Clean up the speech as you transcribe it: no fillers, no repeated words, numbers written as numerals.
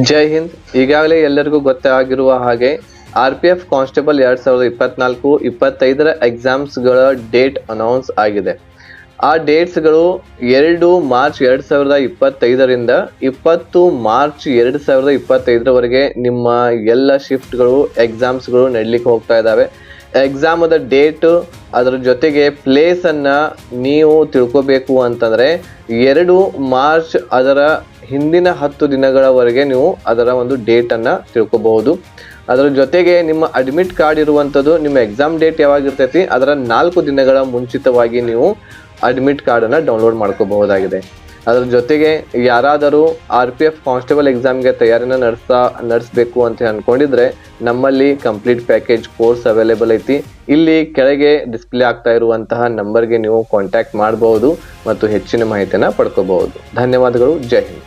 ಜೈ ಹಿಂದ್. ಈಗಾಗಲೇ ಎಲ್ಲರಿಗೂ ಗೊತ್ತಾಗಿರುವ ಹಾಗೆ RPF ಕಾನ್ಸ್ಟೇಬಲ್ 2024-25 ಎಕ್ಸಾಮ್ಸ್ಗಳ ಡೇಟ್ ಅನೌನ್ಸ್ ಆಗಿದೆ. ಆ ಡೇಟ್ಸ್ಗಳು 2 ಮಾರ್ಚ್ 2025ರಿಂದ 20 ಮಾರ್ಚ್ 2025ರವರೆಗೆ ನಿಮ್ಮ ಎಲ್ಲ ಶಿಫ್ಟ್ಗಳು ಎಕ್ಸಾಮ್ಸ್ಗಳು ನಡೀಲಿಕ್ಕೆ ಹೋಗ್ತಾ ಇದ್ದಾವೆ. ಎಕ್ಸಾಮದ ಡೇಟ್ ಅದರ ಜೊತೆಗೆ ಪ್ಲೇಸ್ ಅನ್ನ ನೀವು ತಿಳ್ಕೋಬೇಕು ಅಂತಂದ್ರೆ 2 ಮಾರ್ಚ್ ಅದರ ಹಿಂದಿನ 10 ದಿನಗಳವರೆಗೆ ನೀವು ಅದರ ಒಂದು ಡೇಟ್ ಅನ್ನ ತಿಳ್ಕೋಬಹುದು. ಅದರ ಜೊತೆಗೆ ನಿಮ್ಮ ಅಡ್ಮಿಟ್ ಕಾರ್ಡ್ ಇರುವಂಥದ್ದು ನಿಮ್ಮ ಎಕ್ಸಾಮ್ ಡೇಟ್ ಯಾವಾಗಿರ್ತೈತಿ ಅದರ 4 ದಿನಗಳ ಮುಂಚಿತವಾಗಿ ನೀವು ಅಡ್ಮಿಟ್ ಕಾರ್ಡನ್ನು ಡೌನ್ಲೋಡ್ ಮಾಡ್ಕೋಬಹುದಾಗಿದೆ. ಅದರ ಜೊತೆಗೆ ಯಾರಾದರೂ RPF ಕಾನ್ಸ್ಟೇಬಲ್ ಎಕ್ಸಾಮ್ಗೆ ತಯಾರಿನ ನಡೆಸಬೇಕು ಅಂತ ಅಂದ್ಕೊಂಡಿದ್ರೆ ನಮ್ಮಲ್ಲಿ ಕಂಪ್ಲೀಟ್ ಪ್ಯಾಕೇಜ್ ಕೋರ್ಸ್ ಅವೈಲೇಬಲ್ ಐತಿ. ಇಲ್ಲಿ ಕೆಳಗೆ ಡಿಸ್ಪ್ಲೇ ಆಗ್ತಾ ಇರುವಂತಹ ನಂಬರ್ಗೆ ನೀವು ಕಾಂಟ್ಯಾಕ್ಟ್ ಮಾಡಬಹುದು ಮತ್ತು ಹೆಚ್ಚಿನ ಮಾಹಿತಿಯನ್ನು ಪಡ್ಕೋಬಹುದು. ಧನ್ಯವಾದಗಳು. ಜೈ ಹಿಂದ್.